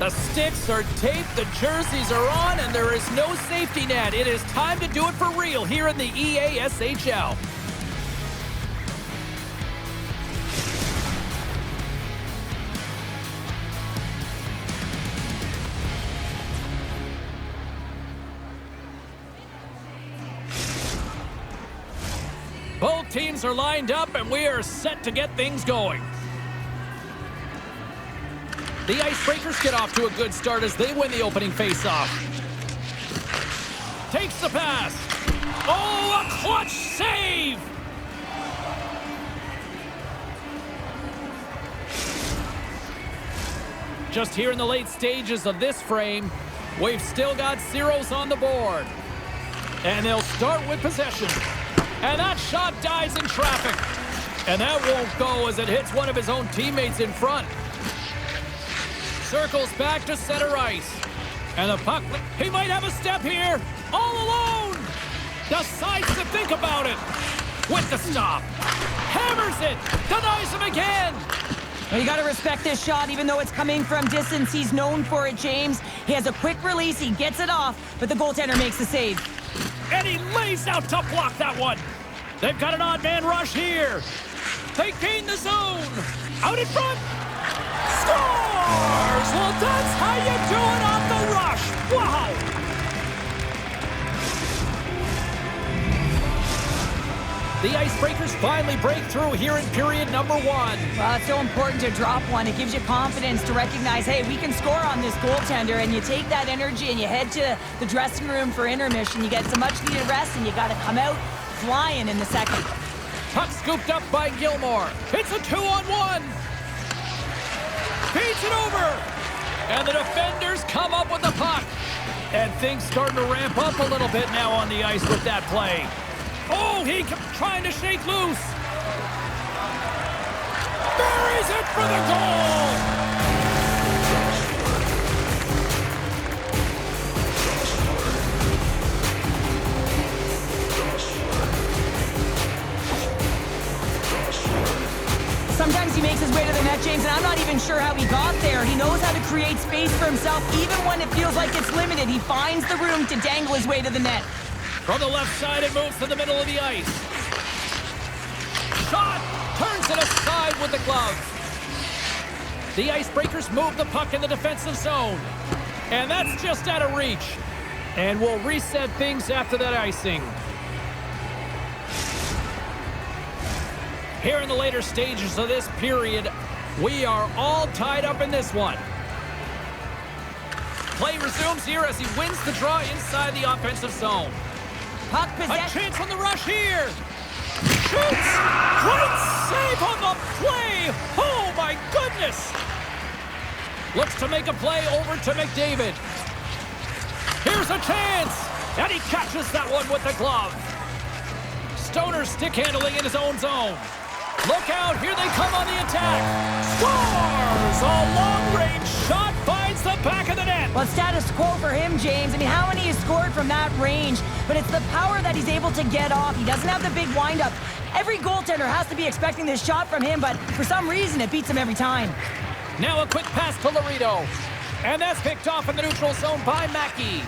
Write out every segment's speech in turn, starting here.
The sticks are taped, the jerseys are on, and there is no safety net. It is time to do it for real here in the EASHL. Both teams are lined up, and we are set to get things going. The Icebreakers get off to a good start as they win the opening faceoff. Takes the pass. Oh, a clutch save! Just here in the late stages of this frame, we've still got zeros on the board. And they'll start with possession. And that shot dies in traffic. And that won't go as it hits one of his own teammates in front. Circles back to center ice. And the puck, he might have a step here. All alone. Decides to think about it. With the stop. Hammers it. Denies him again. Well, you got to respect this shot, even though it's coming from distance. He's known for it, James. He has a quick release. He gets it off, but the goaltender makes the save. And he lays out to block that one. They've got an odd man rush here. They gain the zone. Out in front. Scores! Well, that's how you do it on the rush. Wow! The Icebreakers finally break through here in period number 1. Well, it's so important to drop one. It gives you confidence to recognize, hey, we can score on this goaltender, and you take that energy and you head to the dressing room for intermission. You get some much-needed rest, and you got to come out flying in the second. Puck scooped up by Gilmore. It's a 2-on-1. Beats it over. And the defenders come up with the puck. And things starting to ramp up a little bit now on the ice with that play. Oh, he trying to shake loose. Buries it for the goal. Sometimes he makes his way to the net, James, and I'm not even sure how he got there. He knows how to create space for himself. Even when it feels like it's limited, he finds the room to dangle his way to the net. From the left side, it moves to the middle of the ice. Shot! Turns it aside with the glove. The Icebreakers move the puck in the defensive zone. And that's just out of reach. And we'll reset things after that icing. Here in the later stages of this period, we are all tied up in this one. Play resumes here as he wins the draw inside the offensive zone. Puck A possession. chance on the rush here. Shoots! Great save on the play! Oh, my goodness! Looks to make a play over to McDavid. Here's a chance! And he catches that one with the glove. Stoner stick handling in his own zone. Look out, here they come on the attack. Scores! A long-range shot finds the back of the net. Well, status quo for him, James. I mean, how many has scored from that range? But it's the power that he's able to get off. He doesn't have the big windup. Every goaltender has to be expecting this shot from him, but for some reason, it beats him every time. Now a quick pass to Laredo. And that's picked off in the neutral zone by Mackey.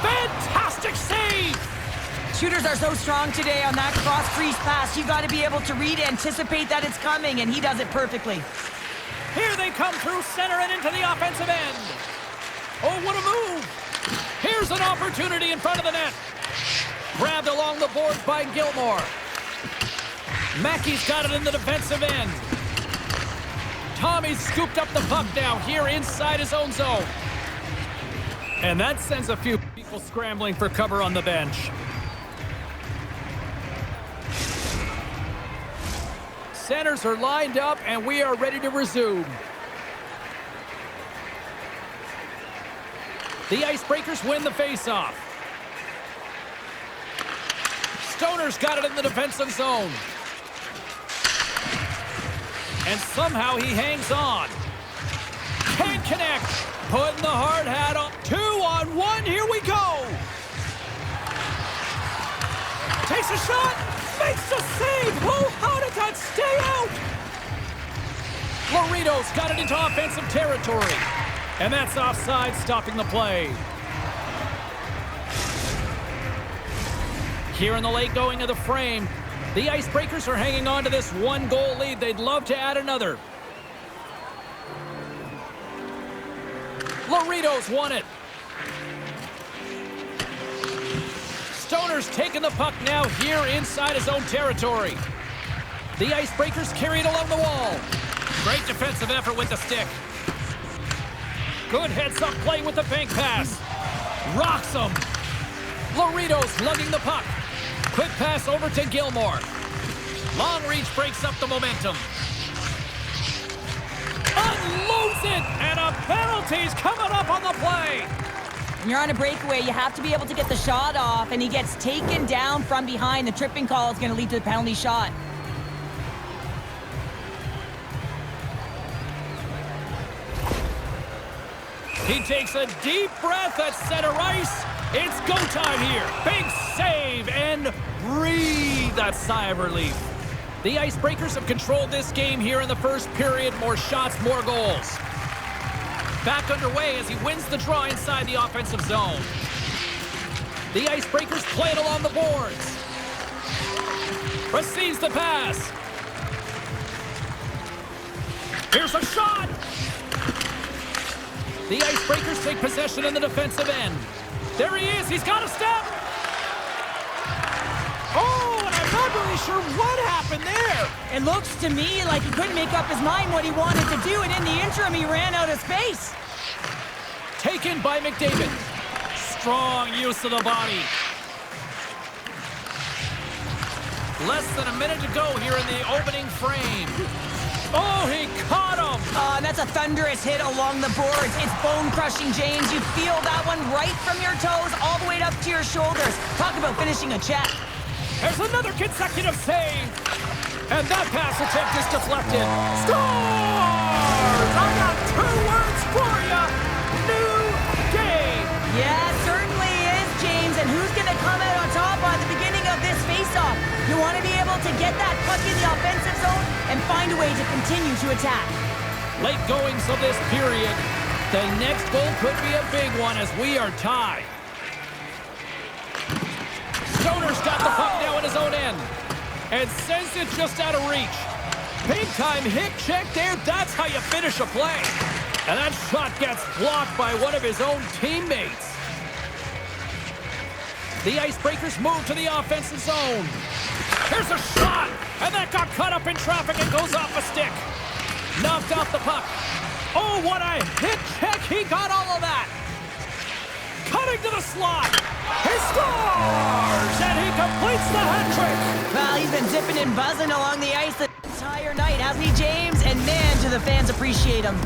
Fantastic save! Shooters are so strong today on that cross-crease pass. You got to be able to read, anticipate that it's coming, and he does it perfectly. Here they come through center and into the offensive end. Oh, what a move! Here's an opportunity in front of the net. Grabbed along the boards by Gilmore. Mackey's got it in the defensive end. Tommy's scooped up the puck now here inside his own zone. And that sends a few people scrambling for cover on the bench. Centers are lined up, and we are ready to resume. The Icebreakers win the faceoff. Stoner's got it in the defensive zone. And somehow he hangs on. Can't connect. Putting the hard hat on. 2-on-1. Here we go. Takes a shot. Makes the save. Oh, how did that stay out? Laredo's got it into offensive territory. And that's offside, stopping the play. Here in the late going of the frame, the Icebreakers are hanging on to this 1-goal lead. They'd love to add another. Laredo's won it. Stoner's taking the puck now here inside his own territory. The Icebreakers carry it along the wall. Great defensive effort with the stick. Good heads-up play with the bank pass. Rocks him. Laredo's lugging the puck. Quick pass over to Gilmore. Long reach breaks up the momentum. Unloads it, and a penalty's coming up on the play. When you're on a breakaway, you have to be able to get the shot off, and he gets taken down from behind. The tripping call is going to lead to the penalty shot. He takes a deep breath at center ice. It's go time here. Big save and breathe that sigh of relief. The Icebreakers have controlled this game here in the first period. More shots, more goals. Back underway as he wins the draw inside the offensive zone. The Icebreakers play it along the boards. Receives the pass. Here's a shot. The Icebreakers take possession in the defensive end. There he is. He's got a step. Oh, and I'm not really sure what happened there. It looks to me like he couldn't make up his mind what he wanted to do, and in the interim, he ran out of space. Taken by McDavid. Strong use of the body. Less than a minute to go here in the opening frame. Oh, he caught him. And that's a thunderous hit along the boards. It's bone-crushing, James. You feel that one right from your toes all the way up to your shoulders. Talk about finishing a check. There's another consecutive save. And that pass attempt is deflected. Scores! I got 2 words for you. New game. Yeah, it certainly is, James. And who's going to come out on top at the beginning of this face-off? You want to be able to get that puck in the offensive zone and find a way to continue to attack. Late goings of this period. The next goal could be a big one as we are tied. Stoner's got the puck now in his own end and sends it just out of reach. Big time hit check there. That's how you finish a play. And that shot gets blocked by one of his own teammates. The Icebreakers move to the offensive zone. Here's a shot, and that got caught up in traffic and goes off a stick. Knocked off the puck. Oh, what a hit check. He got all of that. Cutting to the slot. He scores, and he completes the hat trick. Well, he's been zipping and buzzing along the ice the entire night, hasn't he, James? And man, do the fans appreciate him.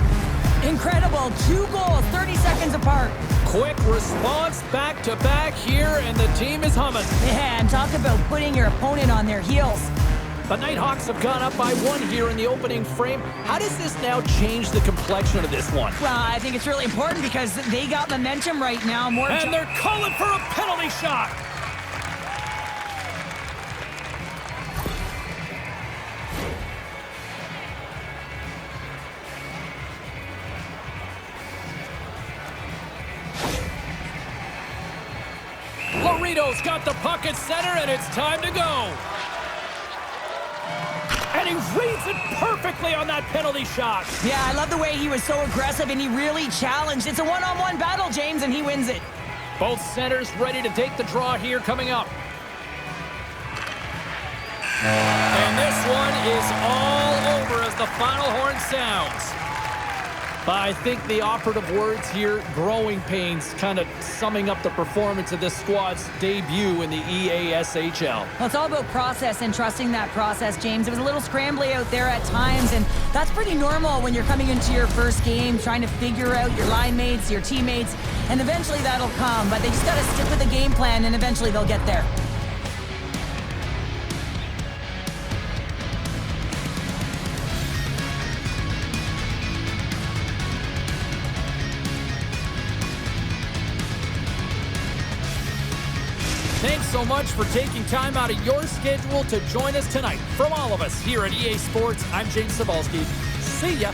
Incredible. 2 goals, 30 seconds apart. Quick response back-to-back here, and the team is humming. Man, talk about putting your opponent on their heels. The Nighthawks have gone up by 1 here in the opening frame. How does this now change the complexion of this one? Well, I think it's really important because they got momentum right now. And they're calling for a penalty shot. Laredo's got the puck at center, and it's time to go. And he reads it perfectly on that penalty shot. Yeah, I love the way he was so aggressive, and he really challenged. It's a one-on-one battle, James, and he wins it. Both centers ready to take the draw here coming up. And this one is all over as the final horn sounds. But I think the operative words here, growing pains, kind of summing up the performance of this squad's debut in the EASHL. Well, it's all about process and trusting that process, James. It was a little scrambly out there at times, and that's pretty normal when you're coming into your first game, trying to figure out your line mates, your teammates, and eventually that'll come. But they just got to stick with the game plan, and eventually they'll get there. Thanks so much for taking time out of your schedule to join us tonight. From all of us here at EA Sports, I'm James Cebulski. See ya.